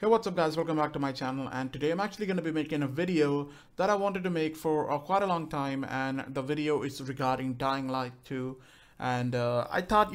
Hey, what's up guys, welcome back to my channel, and today I'm actually going to be making a video that I wanted to make for quite a long time, and the video is regarding Dying Light 2. And I thought,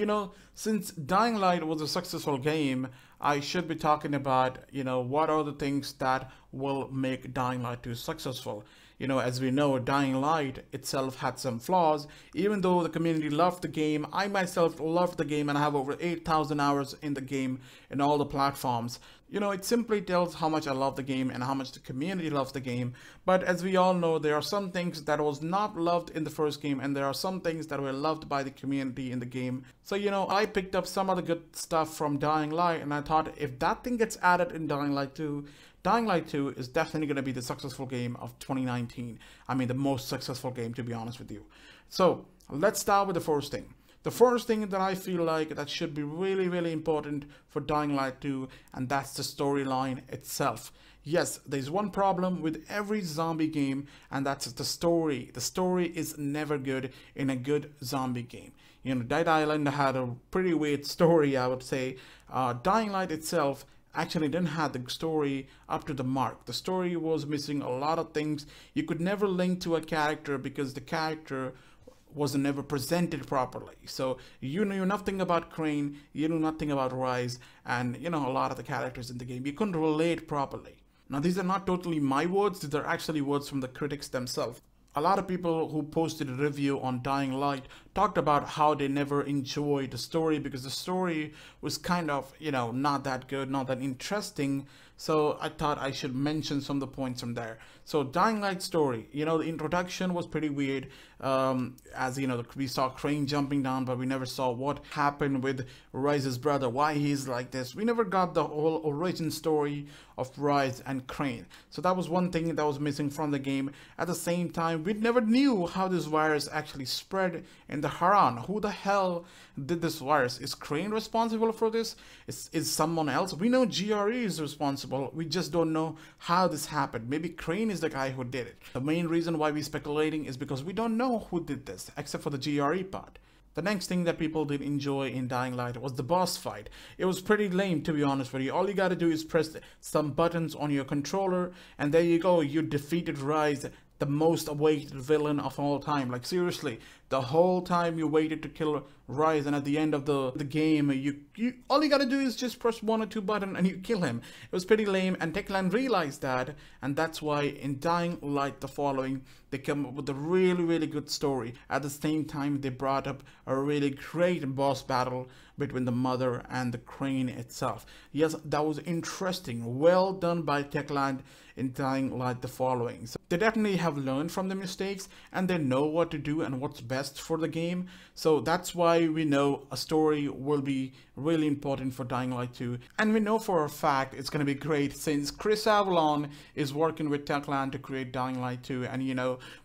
since Dying Light was a successful game, I should be talking about, what are the things that will make Dying Light 2 successful. As we know, Dying Light itself had some flaws. Even though the community loved the game, I myself loved the game and I have over 8,000 hours in the game in all the platforms. It simply tells how much I love the game and how much the community loves the game. But as we all know, there are some things that was not loved in the first game, and there are some things that were loved by the community in the game. So, I picked up some of the good stuff from Dying Light, and I thought if that thing gets added in Dying Light 2, Dying Light 2 is definitely going to be the successful game of 2019. I mean, the most successful game, to be honest with you. So let's start with the first thing. The first thing that I feel like that should be really important for Dying Light 2, and that's the storyline itself. Yes, there's one problem with every zombie game, and that's the story. The story is never good in a good zombie game. Dead Island had a pretty weird story, I would say. Dying Light itself actually didn't have the story up to the mark. The story was missing a lot of things. You could never link to a character because the character wasn't never presented properly. So you knew nothing about Crane, you knew nothing about Rise, and a lot of the characters in the game. You couldn't relate properly. Now these are not totally my words, these are actually words from the critics themselves. A lot of people who posted a review on Dying Light talked about how they never enjoyed the story because the story was kind of, not that good, not that interesting. So I thought I should mention some of the points from there. So Dying Light story, the introduction was pretty weird. As we saw Crane jumping down, but we never saw what happened with Rise's brother, why he's like this. We never got the whole origin story of Rise and Crane. So that was one thing that was missing from the game. At the same time, we never knew how this virus actually spread in the Haran. Who the hell did this virus? Is Crane responsible for this? Is someone else? We know GRE is responsible. We just don't know how this happened. Maybe Crane is the guy who did it. The main reason why we're speculating is because we don't know who did this, except for the GRE part. The next thing that people did enjoy in Dying Light was the boss fight. It was pretty lame, to be honest with you. All you gotta do is press some buttons on your controller, and there you go, you defeated Rise, the most awaited villain of all time. Like seriously, the whole time you waited to kill Rise, and at the end of the game, all you gotta do is just press one or two buttons and you kill him. It was pretty lame, and Techland realized that, and that's why in Dying Light the following, they come up with a really good story. At the same time, they brought up a really great boss battle between the mother and the Crane itself. Yes, that was interesting. Well done by Techland in Dying Light the following. So they definitely have learned from the mistakes, and they know what to do and what's best for the game. So that's why we know a story will be really important for Dying Light 2. And we know for a fact it's going to be great since Chris Avellone is working with Techland to create Dying Light 2. And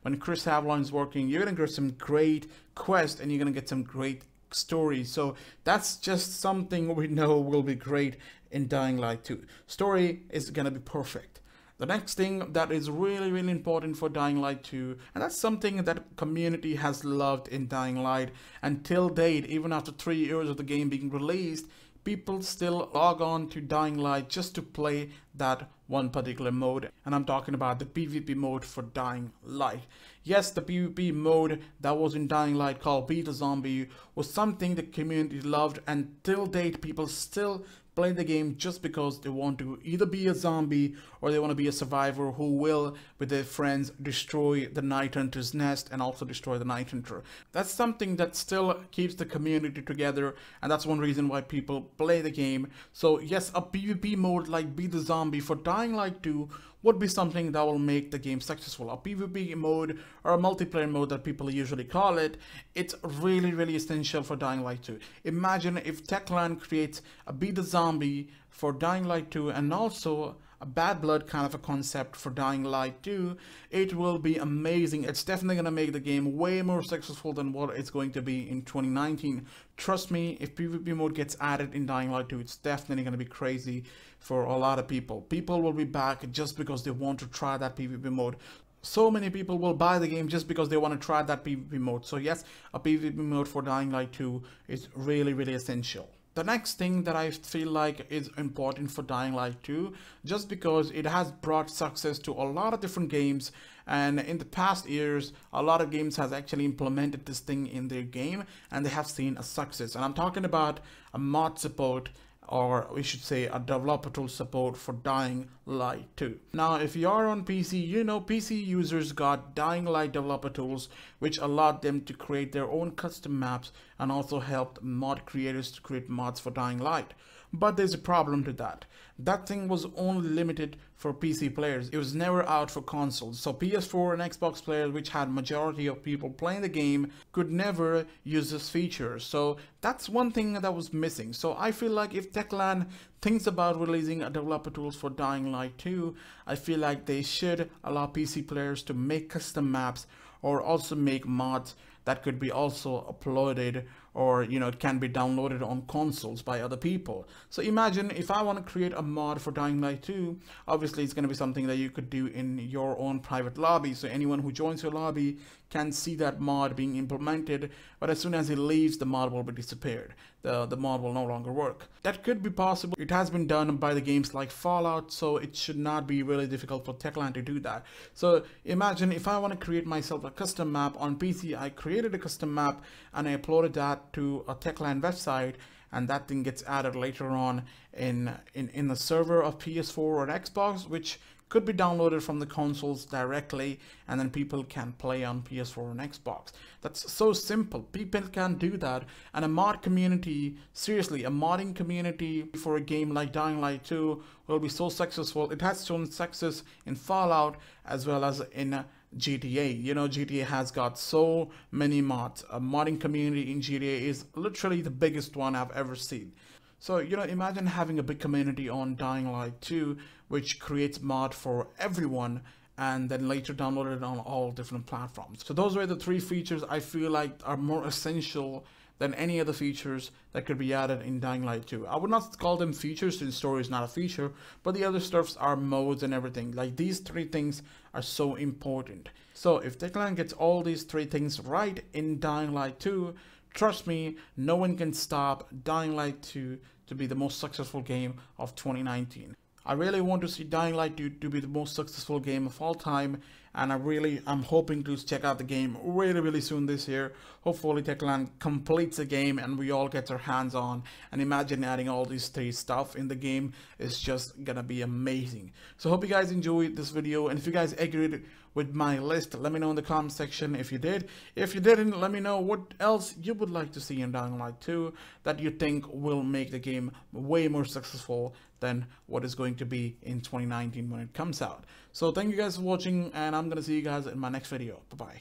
when Chris Avellone is working, you're going to get some great quests and you're going to get some great story. So that's just something we know will be great in Dying Light 2. Story is gonna be perfect. The next thing that is really important for Dying Light 2, and that's something that community has loved in Dying Light until date, even after 3 years of the game being released, people still log on to Dying Light just to play that one particular mode, and I'm talking about the PvP mode for Dying Light. Yes, the PvP mode that was in Dying Light called Be the Zombie was something the community loved, and till date people still play the game just because they want to either be a zombie or they want to be a survivor who will, with their friends, destroy the Night Hunter's nest and also destroy the Night Hunter. That's something that still keeps the community together, and that's one reason why people play the game. So yes, a PvP mode like Be the Zombie for Dying Light 2 would be something that will make the game successful. A PvP mode, or a multiplayer mode that people usually call it, it's really essential for Dying Light 2. Imagine if Techland creates a Be the Zombie for Dying Light 2 and also a Bad Blood kind of a concept for Dying Light 2, it will be amazing. It's definitely going to make the game way more successful than what it's going to be in 2019. Trust me, if PvP mode gets added in Dying Light 2, it's definitely going to be crazy for a lot of people. People will be back just because they want to try that PvP mode. So many people will buy the game just because they want to try that PvP mode. So yes, a PvP mode for Dying Light 2 is really essential. The next thing that I feel like is important for Dying Light 2, just because it has brought success to a lot of different games, and in the past years a lot of games has actually implemented this thing in their game and they have seen a success. And I'm talking about a mod support, or we should say a developer tool support for Dying Light 2. Now if you are on PC, you know PC users got Dying Light developer tools which allowed them to create their own custom maps and also helped mod creators to create mods for Dying Light. But there's a problem to that. That thing was only limited for PC players. It was never out for consoles. So PS4 and Xbox players, which had majority of people playing the game, could never use this feature. So that's one thing that was missing. So I feel like if Techland thinks about releasing a developer tools for Dying Light 2, I feel like they should allow PC players to make custom maps or also make mods that could be also uploaded, or it can be downloaded on consoles by other people. So imagine if I want to create a mod for Dying Light 2, obviously it's going to be something that you could do in your own private lobby, so anyone who joins your lobby can see that mod being implemented, but as soon as it leaves, the mod will be disappeared. The mod will no longer work. That could be possible. It has been done by the games like Fallout, so it should not be really difficult for Techland to do that. So imagine if I want to create myself a custom map on PC, I created a custom map and I uploaded that to a Techland website, and that thing gets added later on in the server of PS4 or Xbox, which could be downloaded from the consoles directly, and then people can play on PS4 and Xbox. That's so simple. People can do that, and a mod community, seriously, a modding community for a game like Dying Light 2 will be so successful. It has shown success in Fallout as well as in GTA. GTA has got so many mods. A modding community in GTA is literally the biggest one I've ever seen. So, imagine having a big community on Dying Light 2, which creates mod for everyone and then later downloaded on all different platforms. So those were the three features I feel like are more essential than any other features that could be added in Dying Light 2. I would not call them features since story is not a feature, but the other stuffs are modes and everything. Like, these three things are so important. So if Techland gets all these three things right in Dying Light 2, trust me, no one can stop Dying Light 2 to be the most successful game of 2019. I really want to see Dying Light 2 to be the most successful game of all time, and I'm hoping to check out the game really soon this year. Hopefully Techland completes the game and we all get our hands on, and imagine adding all these three stuff in the game is just gonna be amazing. So hope you guys enjoyed this video, and if you guys agreed with my list, let me know in the comment section if you did. If you didn't, let me know what else you would like to see in Dying Light 2 that you think will make the game way more successful than what is going to be in 2019 when it comes out. So thank you guys for watching, and I'm gonna see you guys in my next video. Bye bye.